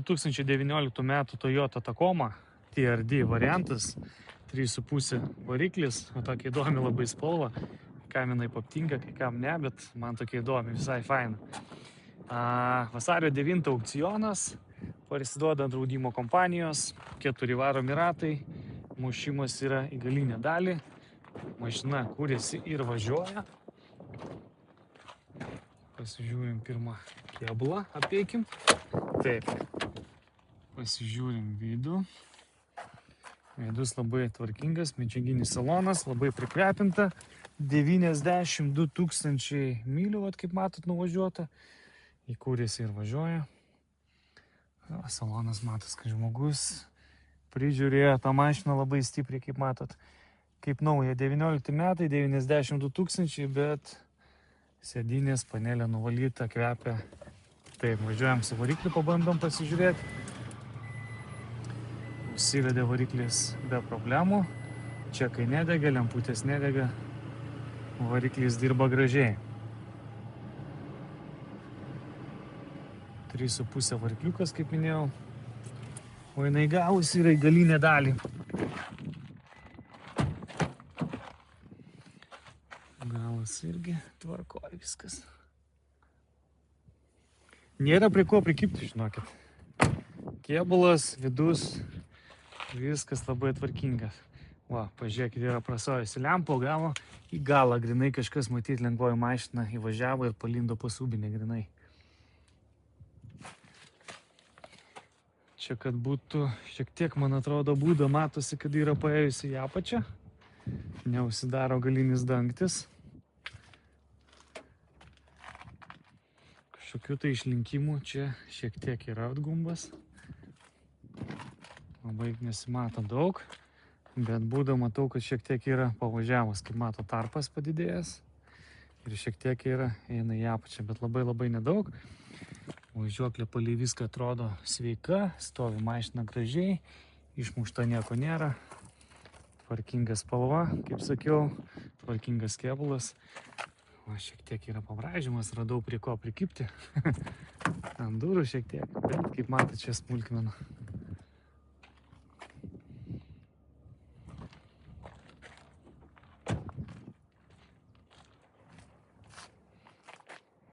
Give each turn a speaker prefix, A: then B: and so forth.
A: 2019 metų Toyota Tacoma TRD variantas, 3,5 variklis, o tokia įdomi labai spalva, kam jinai patinka, kai kam ne, bet man tokia įdomi, visai faina. Vasario 9 aukcionas, parsiduoda draudimo kompanijos, 4 varomi ratai, mušimas yra į galinę dalį, mašina kūrėsi ir važiuoja. Pasižiūrim pirmą kėbulą, apeikim. Taip, pasižiūrim vidų. Vidus labai tvarkingas, medžiaginis salonas, labai prikvepinta. 92 000 mylių, kaip matot, nuvažiuota. Įkūrėsi ir važiuoja. Salonas matos, kad žmogus prižiūrėjo tą mašiną labai stipriai, kaip matot. Kaip nauja, 19 metai, 92 000, bet sėdynės, panelė nuvalyta, kvepia. Taip, važiuojam su varikliu, pabandom pasižiūrėti. Užsivedė variklis be problemų. Čekai nedega, lemputės nedega. Variklis dirba gražiai. 3,5 varikliukas, kaip minėjau. O jinai gavus yra į galinę dalį. Galas irgi tvarkoja viskas. Nėra prie ko prikipti, žinokit. Kėbulas, vidus, viskas labai tvarkingas. Va, pažiūrėkit, yra prasojusi lempo, gavo į galą grinai, kažkas matyt lengvoji mašina įvažiavo ir palindo pasubinę grinai. Čia, kad būtų šiek tiek, man atrodo, būdo, matosi, kad yra paėjusi į apačią. Neužsidaro galinis dangtis. Kažkokių tai išlinkimų čia šiek tiek yra atgumbas. Labai nesimato daug, bet būdą matau, kad šiek tiek yra pavažiavus, kaip mato, tarpas padidėjęs. Ir šiek tiek yra, eina į apačią, bet labai nedaug. Važiuoklė palei viską atrodo sveika, stovi mašina gražiai, išmušta nieko nėra. Tvarkinga spalva, kaip sakiau, tvarkingas kėbulas. O šiek tiek yra pabraižymas, radau prie ko prikipti. Ant durų šiek tiek, bet kaip matot, čia smulkmena.